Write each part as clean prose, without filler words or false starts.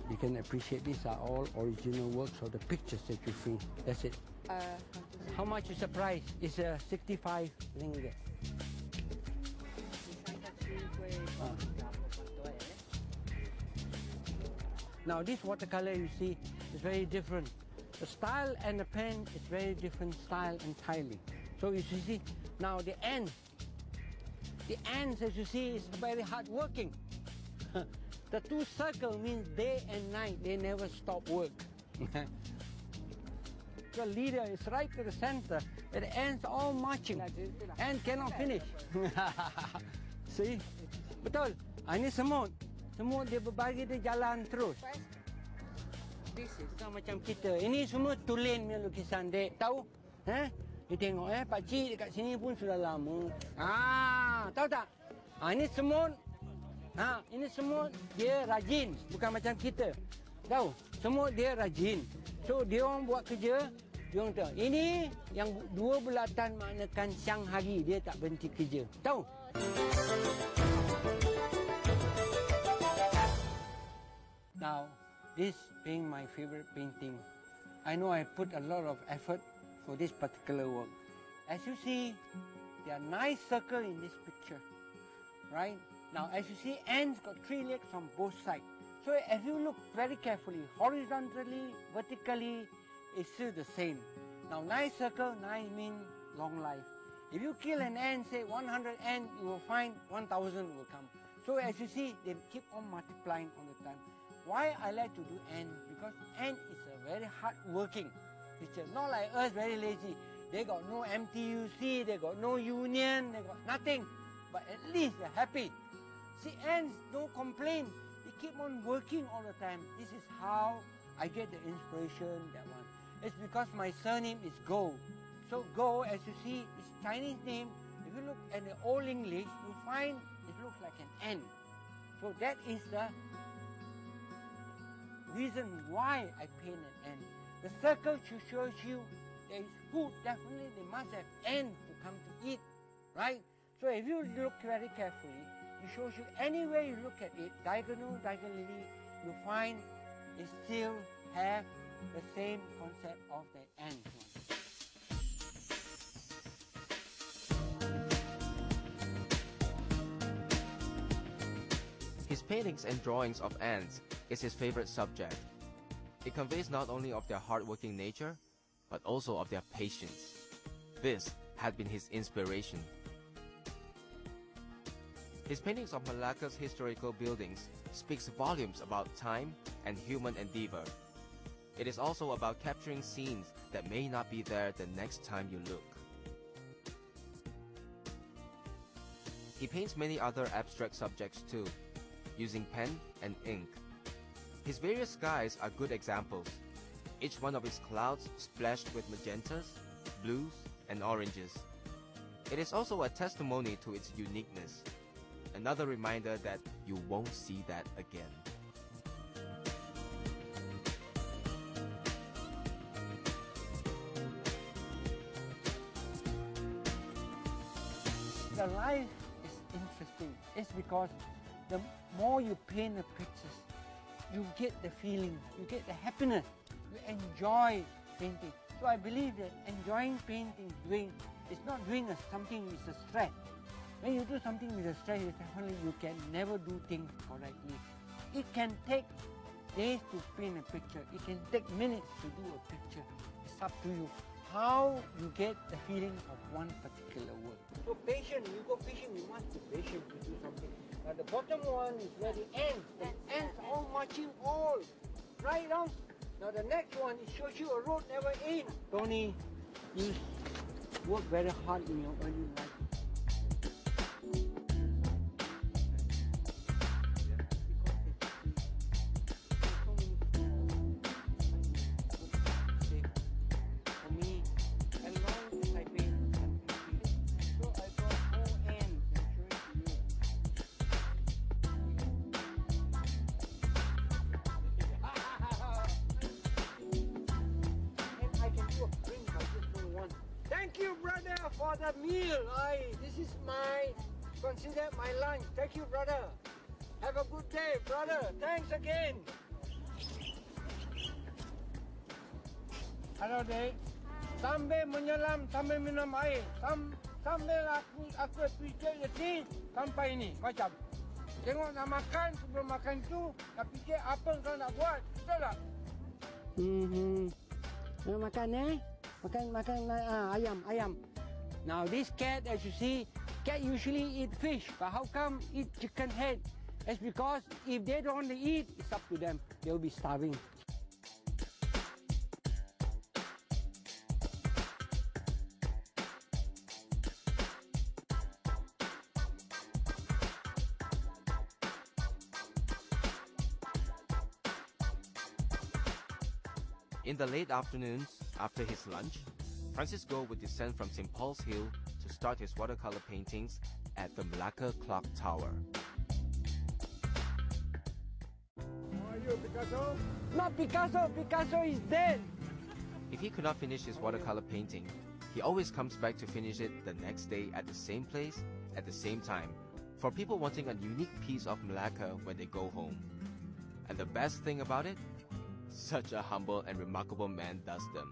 You can appreciate these are all original works of the pictures that you see. That's it. How much is the price? It's 65 ringgit. Now this watercolor you see is very different. The style and the pen is very different style entirely. So you see now the ants as you see is very hard working. The two circles means day and night, they never stop work. The leader is right to the center, and the ants all marching. Ant cannot finish. See? Betul? Ini semut. Semut dia berbagi, dia jalan terus. Bukan macam kita. Ini semua tulen punya lukisan, dek. Tahu? Dia tengok pakcik dekat sini pun sudah lama. Tahu tak? Ini semut. Ini semut dia rajin, bukan macam kita. Tahu? Semut dia rajin. So dia orang buat kerja, dia orang tahu. Ini yang dua bulatan maknakan siang hari dia tak berhenti kerja. Tahu? Now, this being my favorite painting, I know I put a lot of effort for this particular work. As you see, there are nice circles in this picture, right? Now, as you see, ants got 3 legs on both sides. So, if you look very carefully, horizontally, vertically, it's still the same. Now, nice circle, nice means long life. If you kill an ant, say 100 ants, you will find 1,000 will come. So, as you see, they keep on multiplying all the time. Why I like to do ant? Because ant is a very hard-working creature. Not like us, very lazy. They got no MTUC, they got no union, they got nothing. But at least they're happy. See, ants don't complain. They keep on working all the time. This is how I get the inspiration, that one. It's because my surname is Go. So Go, as you see, is Chinese name. If you look at the Old English, you find it looks like an ant. So that is the reason why I paint an ant. The circle shows you there is food. Definitely they must have ants to come to eat, right? So if you look very carefully, it shows you anywhere you look at it, diagonally, you find it still have the same concept of the ant one. His paintings and drawings of ants is his favorite subject. It conveys not only of their hardworking nature, but also of their patience. This had been his inspiration. His paintings of Melaka's historical buildings speaks volumes about time and human endeavor. It is also about capturing scenes that may not be there the next time you look. He paints many other abstract subjects too, using pen and ink. His various skies are good examples, each one of his clouds splashed with magentas, blues, and oranges. It is also a testimony to its uniqueness, another reminder that you won't see that again. The life is interesting. It's because the more you paint the pictures, you get the feeling, you get the happiness, you enjoy painting. So I believe that enjoying painting, it's not doing something with a stress. When you do something with a stress, definitely you can never do things correctly. It can take days to paint a picture. It can take minutes to do a picture. It's up to you how you get the feeling of one particular work. So patient, you go fishing, you must be patient to do something. Now the bottom one is where the ants. The ants all marching all right down. Now the next one, it shows you a road never ends. Tony, you work very hard in your early life. Thank you, brother, for the meal. This is consider my lunch. Thank you, brother. Have a good day, brother. Thanks again. Halo dek, sambil menyelam, sambil minum air, sambil aku fikir ni sampai ini macam. Tengok nak makan, sebelum makan tu nak fikir apa kau nak buat, betul tak? Nak makan makan ayam. Now this cat, as you see, cat usually eat fish, but how come eat chicken head? That's because if they don't want to eat, it's up to them. They'll be starving. In the late afternoons, after his lunch, Francisco would descend from St. Paul's Hill to start his watercolor paintings at the Melaka Clock Tower. How are you, Picasso? Not Picasso, Picasso is dead! If he could not finish his watercolor painting, he always comes back to finish it the next day at the same place, at the same time, for people wanting a unique piece of Melaka when they go home. And the best thing about it? Such a humble and remarkable man does them.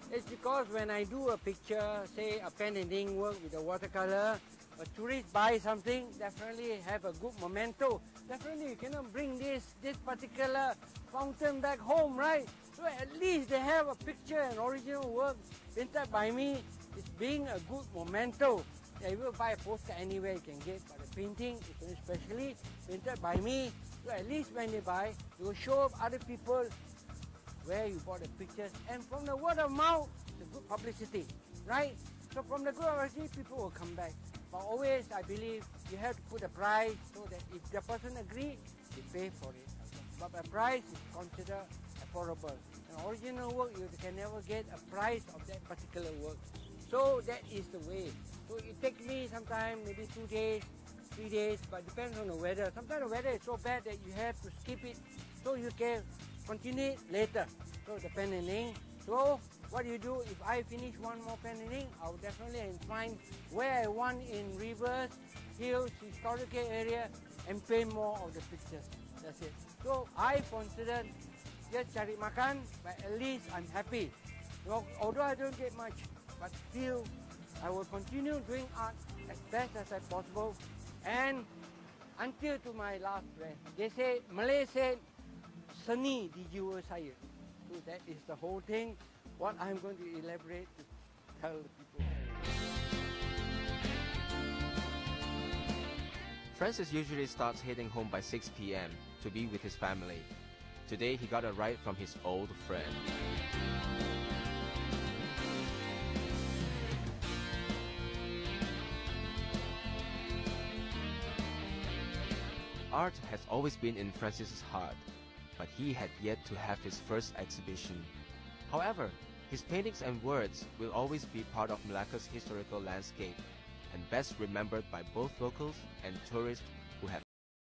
It's because when I do a picture, say a pen and ink work with a watercolor, a tourist buys something, definitely have a good memento. Definitely you cannot bring this particular fountain back home, right? So at least they have a picture and original work painted by me. It's being a good memento. Yeah, you will buy a poster anywhere you can get, but the painting is especially painted by me. So at least when they buy, you will show other people where you bought the pictures, and from the word of mouth, the good publicity, right? So from the good publicity, people will come back. But always, I believe, you have to put a price so that if the person agrees, they pay for it. But the price is considered affordable. An original work, you can never get a price of that particular work. So that is the way. So it takes me sometimes maybe 2 days, 3 days, but depends on the weather. Sometimes the weather is so bad that you have to skip it, so you can continue it later. So the pen and ink. So what you do, if I finish one more pen and ink, I'll definitely find where I want in rivers, hills, historical area, and paint more of the pictures. That's it. So I consider just cari makan, but at least I'm happy. Although I don't get much, but still I will continue doing art as best as I possible, and until to my last breath. They say, Malay said, seni di jiwa saya. So that is the whole thing, what I'm going to elaborate to tell the people. Francis usually starts heading home by 6 p.m. to be with his family. Today he got a ride from his old friend. Art has always been in Francis's heart, but he had yet to have his first exhibition. However, his paintings and words will always be part of Melaka's historical landscape and best remembered by both locals and tourists